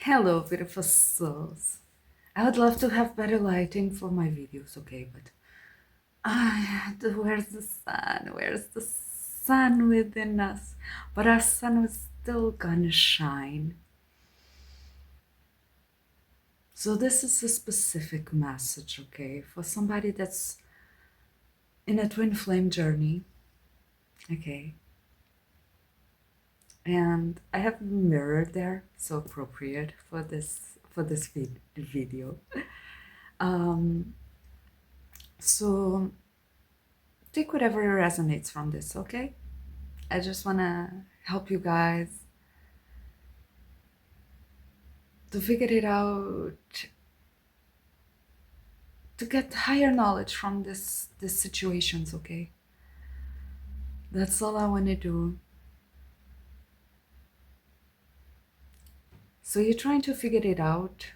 Hello, beautiful souls. I would love to have better lighting for my videos, okay, but where's the sun? Where's the sun within us? But our sun was still gonna shine. So this is a specific message, okay, for somebody that's in a twin flame journey, okay. And I have a mirror there, so appropriate for this video. Um, so take whatever resonates from this, okay? I just want to help you guys to figure it out, to get higher knowledge from these situations, okay? That's all I want to do. So you're trying to figure it out,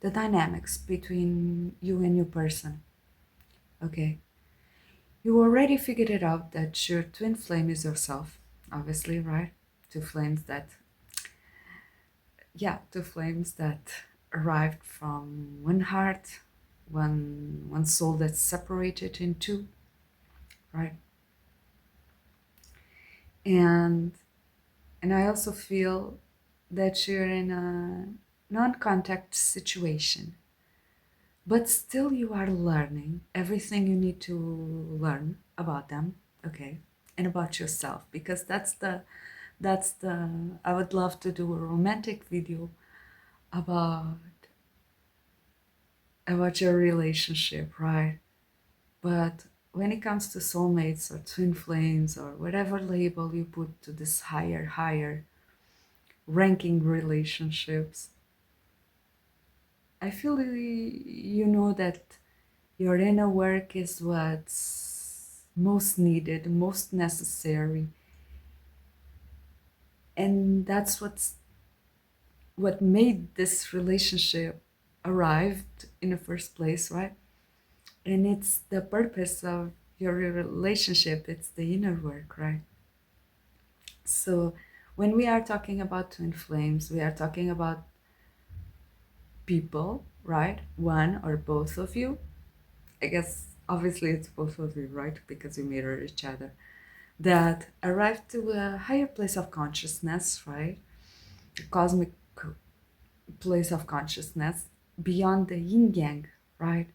the dynamics between you and your person, okay? You already figured it out that your twin flame is yourself, obviously, right? Two flames that, yeah, two flames that arrived from one heart, one soul that's separated in two, right? And I also feel that you're in a non-contact situation, but still you are learning everything you need to learn about them, okay, and about yourself, because that's the I would love to do a romantic video about your relationship, right? But when it comes to soulmates or twin flames or whatever label you put to this higher ranking relationships, I feel you know that your inner work is what's most needed, most necessary, and that's what made this relationship arrived in the first place, right? And it's the purpose of your relationship, it's the inner work, right? So when we are talking about twin flames, we are talking about people, right? One or both of you. I guess obviously it's both of you, right? Because you mirror each other. That arrive to a higher place of consciousness, right? The cosmic place of consciousness beyond the yin yang, right?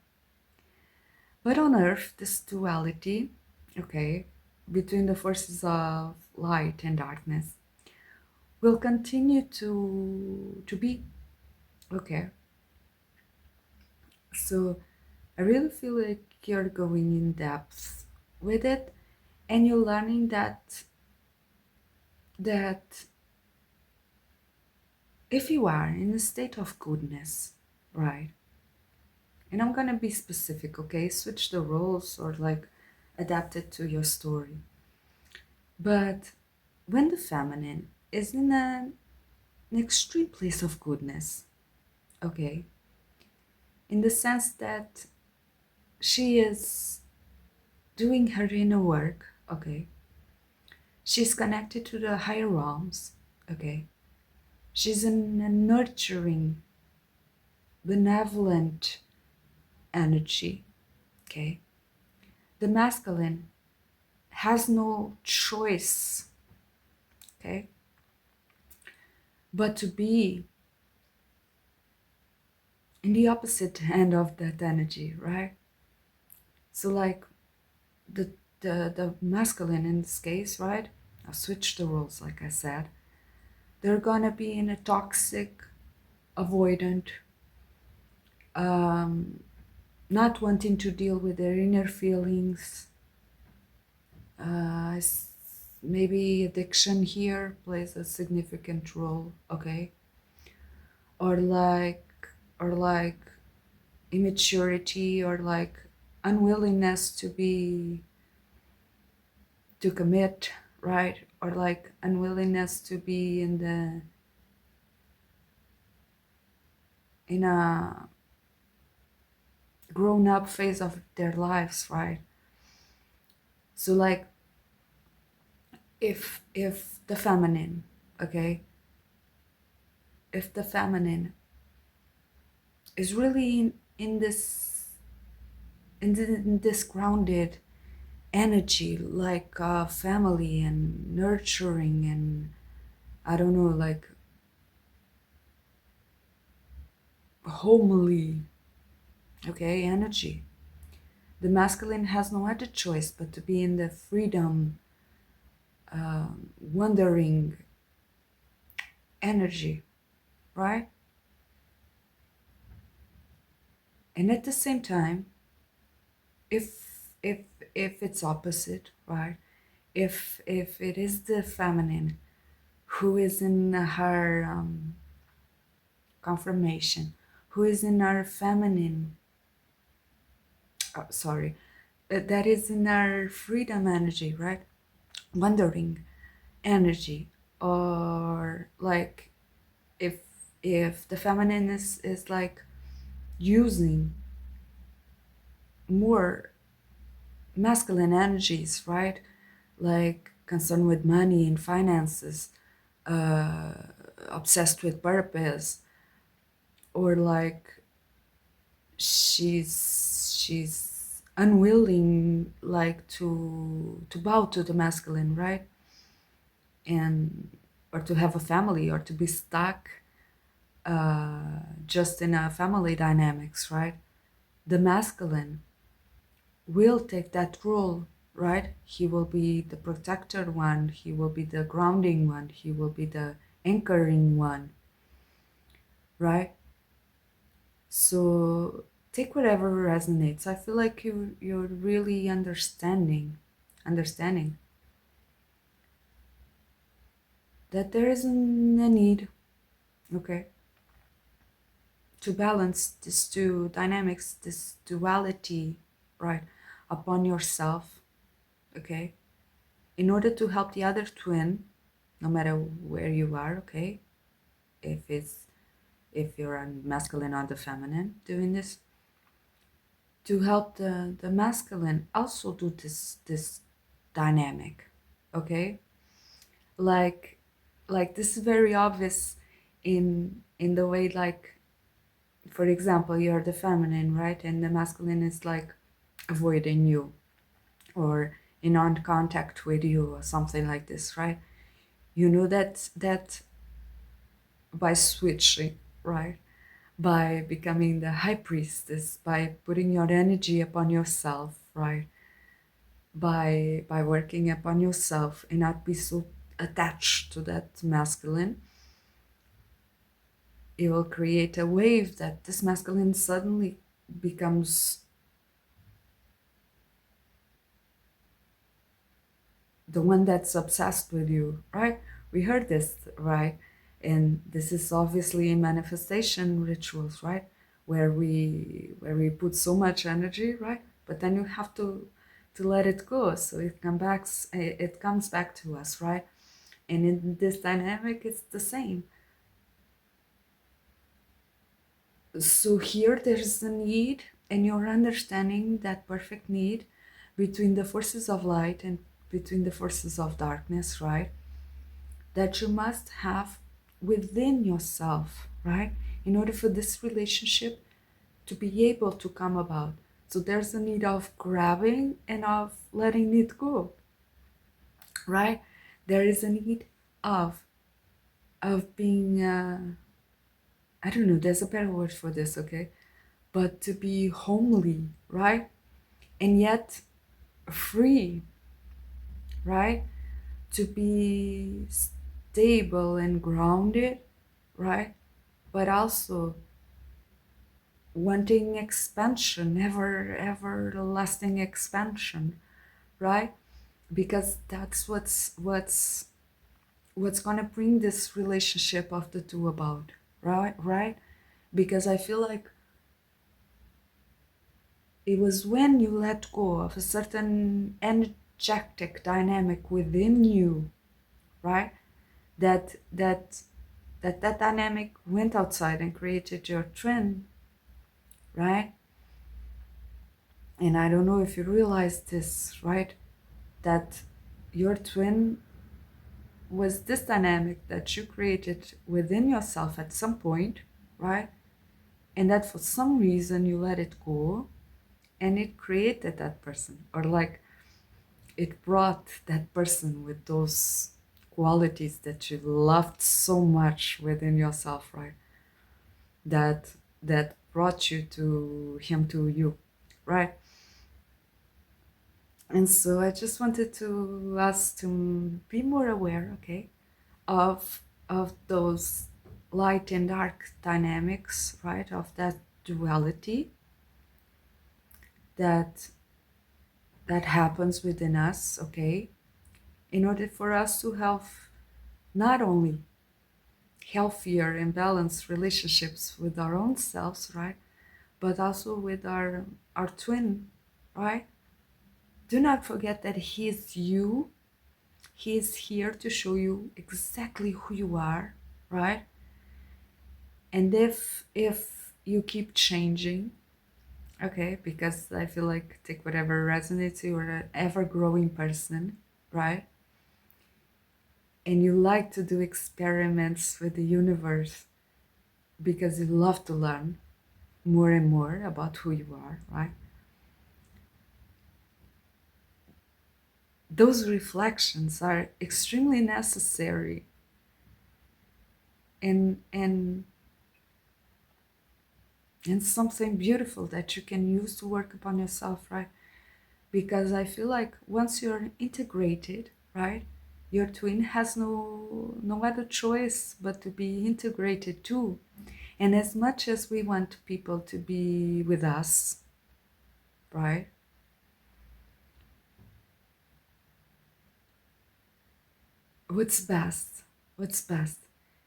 But on earth, this duality, okay, between the forces of light and darkness will continue to be, okay. So I really feel like you're going in depth with it, and you're learning that if you are in a state of goodness, right? And I'm gonna be specific, okay? Switch the roles or like adapt it to your story. But when the feminine is in an extreme place of goodness, okay, in the sense that she is doing her inner work, okay, she's connected to the higher realms, okay, she's in a nurturing, benevolent energy, okay, the masculine has no choice, okay, but to be in the opposite end of that energy, right? So like the the masculine in this case, right? I'll switch the roles, like I said. They're gonna be in a toxic, avoidant, um, not wanting to deal with their inner feelings. Uh, Maybe addiction here plays a significant role, okay? Or like immaturity, or like unwillingness to commit, right? Or like unwillingness to be in a grown up phase of their lives, right? So like if the feminine, okay, if the feminine is really in this grounded energy, like family and nurturing and I don't know, like homely, okay, energy. The masculine has no other choice but to be in the freedom, wandering energy, right? And at the same time, if if it's opposite, right? If it is the feminine who is in her confirmation, who is in her feminine, sorry, that is in our freedom energy, right? Wandering energy, or like if if the feminine is like using more masculine energies, right? Like concerned with money and finances, uh, obsessed with purpose, or like she's unwilling like to bow to the masculine, right? And or to have a family or to be stuck just in a family dynamics, right? The masculine will take that role, right? He will be the protector one, he will be the grounding one, he will be the anchoring one, right? So take whatever resonates. I feel like you're really understanding that there isn't a need, okay, to balance these two dynamics, this duality, right, upon yourself, okay, in order to help the other twin, no matter where you are, okay, if it's if you're a masculine or the feminine doing this, to help the masculine also do this dynamic, okay, like this is very obvious in the way, like for example, you're the feminine, right, and the masculine is like avoiding you or in on contact with you or something like this, right? You know that by switching, right, by becoming the high priestess, by putting your energy upon yourself, right, by working upon yourself and not be so attached to that masculine, it will create a wave that this masculine suddenly becomes the one that's obsessed with you, right? We heard this, right? And this is obviously in manifestation rituals, right? Where we put so much energy, right? But then you have to let it go, so it comes back to us, right? And in this dynamic, it's the same. So here there's a need, and you're understanding that perfect need between the forces of light and between the forces of darkness, right? That you must have within yourself, right? In order for this relationship to be able to come about. So there's a need of grabbing and of letting it go, right? There is a need of being I don't know, there's a better word for this, okay? But to be homely, right? And yet free, right? To be stable and grounded, right? But also wanting expansion, everlasting expansion, right? Because that's what's gonna bring this relationship of the two about, right? Because I feel like it was when you let go of a certain energetic dynamic within you, right? That that dynamic went outside and created your twin, right? And I don't know if you realize this, right? That your twin was this dynamic that you created within yourself at some point, right? And that for some reason you let it go and it created that person, or like it brought that person with those qualities that you loved so much within yourself, right? That brought you to him, to you, right? And so I just wanted to us to be more aware, okay, of those light and dark dynamics, right? Of that duality that that happens within us, okay? In order for us to have not only healthier and balanced relationships with our own selves, right? But also with our twin, right? Do not forget that he is you. He is here to show you exactly who you are, right? And if you keep changing, okay, because I feel like take whatever resonates, you're an ever growing person, right? And you like to do experiments with the universe because you love to learn more and more about who you are, right? Those reflections are extremely necessary, and and something beautiful that you can use to work upon yourself, right? Because I feel like once you're integrated, right, your twin has no other choice but to be integrated too. And as much as we want people to be with us, right, what's best, what's best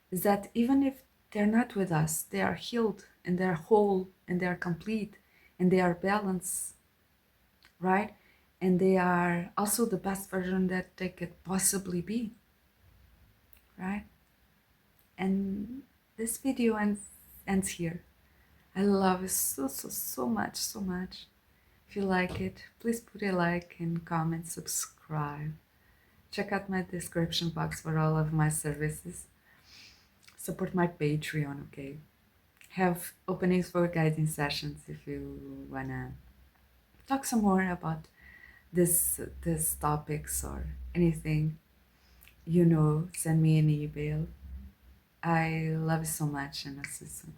is that even if they're not with us, they are healed and they're whole and they're complete and they are balanced, right? And they are also the best version that they could possibly be, right? And this video ends here. I love it so much, so much. If you like it, please put a like and comment, subscribe. Check out my description box for all of my services. Support my Patreon, okay? Have openings for guiding sessions if you wanna talk some more about this topics or anything. Send me an email. I love you so much and I'll see you soon.